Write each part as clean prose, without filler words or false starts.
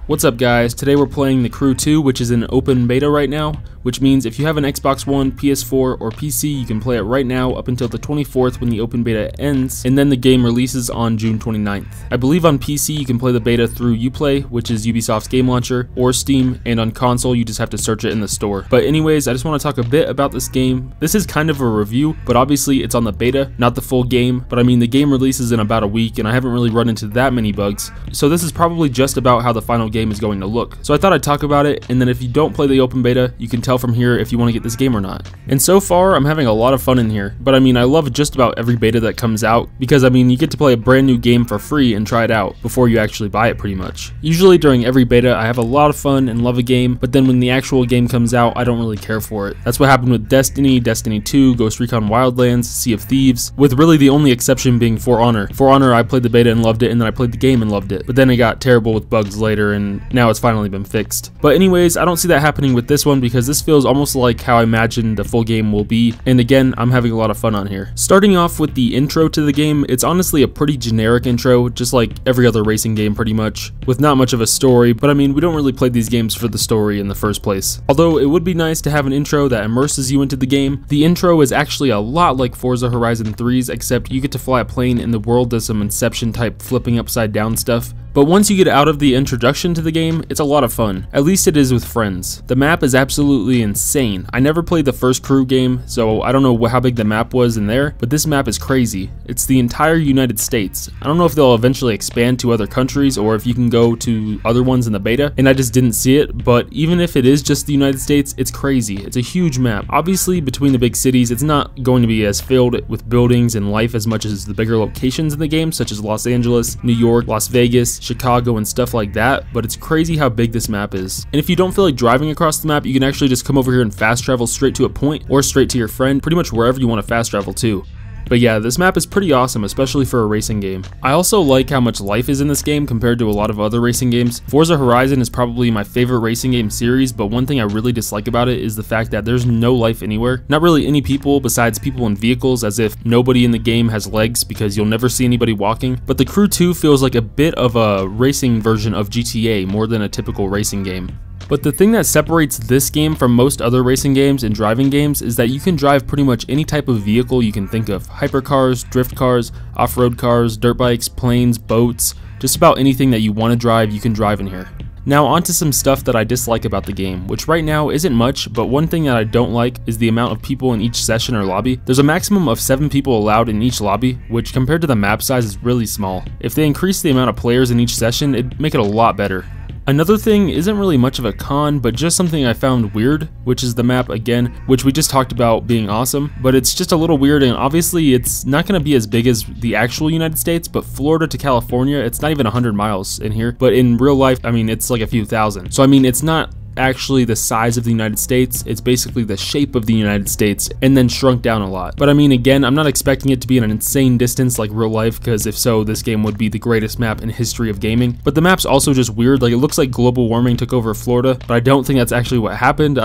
What's up guys, today we're playing The Crew 2, which is in open beta right now, which means if you have an Xbox One, PS4, or PC, you can play it right now up until the 24th when the open beta ends, and then the game releases on June 29th. I believe on PC you can play the beta through Uplay, which is Ubisoft's game launcher, or Steam, and on console you just have to search it in the store. But anyways, I just want to talk a bit about this game. This is kind of a review, but obviously it's on the beta, not the full game, but I mean the game releases in about a week and I haven't really run into that many bugs, so this is probably just about how the final game is going to look. So I thought I'd talk about it, and then if you don't play the open beta, you can tell from here if you want to get this game or not. And so far, I'm having a lot of fun in here, but I mean, I love just about every beta that comes out, because I mean, you get to play a brand new game for free and try it out before you actually buy it pretty much. Usually during every beta, I have a lot of fun and love a game, but then when the actual game comes out, I don't really care for it. That's what happened with Destiny, Destiny 2, Ghost Recon Wildlands, Sea of Thieves, with really the only exception being For Honor. For Honor, I played the beta and loved it, and then I played the game and loved it, but then it got terrible with bugs later, and now it's finally been fixed. But anyways, I don't see that happening with this one because this feels almost like how I imagine the full game will be, and again, I'm having a lot of fun on here. Starting off with the intro to the game, it's honestly a pretty generic intro, just like every other racing game pretty much, with not much of a story, but I mean, we don't really play these games for the story in the first place. Although it would be nice to have an intro that immerses you into the game. The intro is actually a lot like Forza Horizon 3's, except you get to fly a plane and the world does some Inception type flipping upside down stuff. But once you get out of the introduction to the game, it's a lot of fun. At least it is with friends. The map is absolutely insane. I never played the first Crew game, so I don't know how big the map was in there, but this map is crazy. It's the entire United States. I don't know if they'll eventually expand to other countries or if you can go to other ones in the beta, and I just didn't see it, but even if it is just the United States, it's crazy. It's a huge map. Obviously, between the big cities, it's not going to be as filled with buildings and life as much as the bigger locations in the game, such as Los Angeles, New York, Las Vegas, Chicago, and stuff like that, but it's crazy how big this map is. And if you don't feel like driving across the map, you can actually just come over here and fast travel straight to a point or straight to your friend, pretty much wherever you want to fast travel to. But yeah, this map is pretty awesome, especially for a racing game. I also like how much life is in this game compared to a lot of other racing games. Forza Horizon is probably my favorite racing game series, but one thing I really dislike about it is the fact that there's no life anywhere. Not really any people besides people in vehicles, as if nobody in the game has legs because you'll never see anybody walking. But The Crew 2 feels like a bit of a racing version of GTA more than a typical racing game. But the thing that separates this game from most other racing games and driving games is that you can drive pretty much any type of vehicle you can think of. Hypercars, drift cars, off-road cars, dirt bikes, planes, boats, just about anything that you want to drive, you can drive in here. Now onto some stuff that I dislike about the game, which right now isn't much, but one thing that I don't like is the amount of people in each session or lobby. There's a maximum of 7 people allowed in each lobby, which compared to the map size is really small. If they increase the amount of players in each session, it'd make it a lot better. Another thing isn't really much of a con, but just something I found weird, which is the map again, which we just talked about being awesome, but it's just a little weird, and obviously it's not going to be as big as the actual United States, but Florida to California, it's not even 100 miles in here, but in real life, I mean, it's like a few thousand. So I mean, it's not actually the size of the United States, it's basically the shape of the United States and then shrunk down a lot. But I mean, again, I'm not expecting it to be an insane distance like real life, because if so, this game would be the greatest map in history of gaming. But the map's also just weird, like it looks like global warming took over Florida, but I don't think that's actually what happened.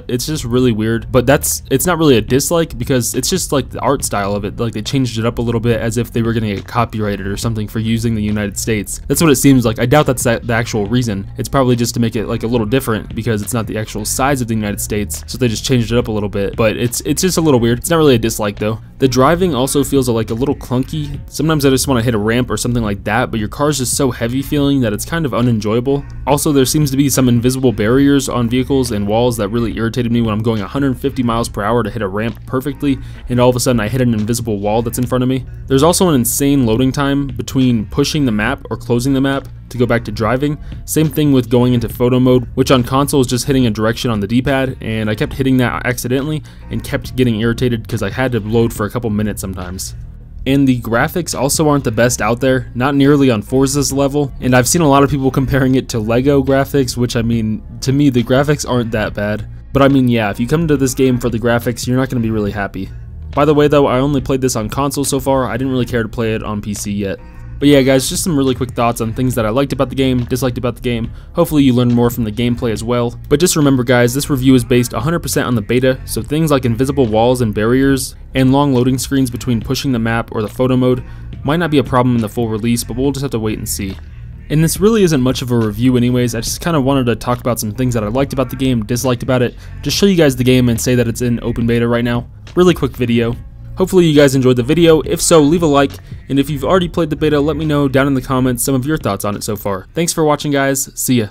It's just really weird, but it's not really a dislike because it's just like the art style of it, like they changed it up a little bit as if they were gonna get copyrighted or something for using the United States. That's what it seems like. I doubt that's the actual reason. It's probably just to make it like a little different because it's not the actual size of the United States, so they just changed it up a little bit, but it's just a little weird. It's not really a dislike though. The driving also feels like a little clunky. Sometimes I just want to hit a ramp or something like that, but your car's just so heavy feeling that it's kind of unenjoyable. Also, there seems to be some invisible barriers on vehicles and walls that really irritated me when I'm going 150 miles per hour to hit a ramp perfectly, and all of a sudden I hit an invisible wall that's in front of me. There's also an insane loading time between pushing the map or closing the map to go back to driving. Same thing with going into photo mode, which on console is just hitting a direction on the D-pad, and I kept hitting that accidentally and kept getting irritated because I had to load for a couple minutes sometimes. And the graphics also aren't the best out there, not nearly on Forza's level, and I've seen a lot of people comparing it to Lego graphics, which I mean, to me the graphics aren't that bad. But I mean, yeah, if you come to this game for the graphics, you're not going to be really happy. By the way though, I only played this on console so far. I didn't really care to play it on PC yet. But yeah guys, just some really quick thoughts on things that I liked about the game, disliked about the game. Hopefully you learned more from the gameplay as well. But just remember guys, this review is based 100% on the beta, so things like invisible walls and barriers, and long loading screens between pushing the map or the photo mode might not be a problem in the full release, but we'll just have to wait and see. And this really isn't much of a review anyways, I just kind of wanted to talk about some things that I liked about the game, disliked about it, just show you guys the game and say that it's in open beta right now. Really quick video. Hopefully you guys enjoyed the video. If so, leave a like, and if you've already played the beta, let me know down in the comments some of your thoughts on it so far. Thanks for watching, guys. See ya.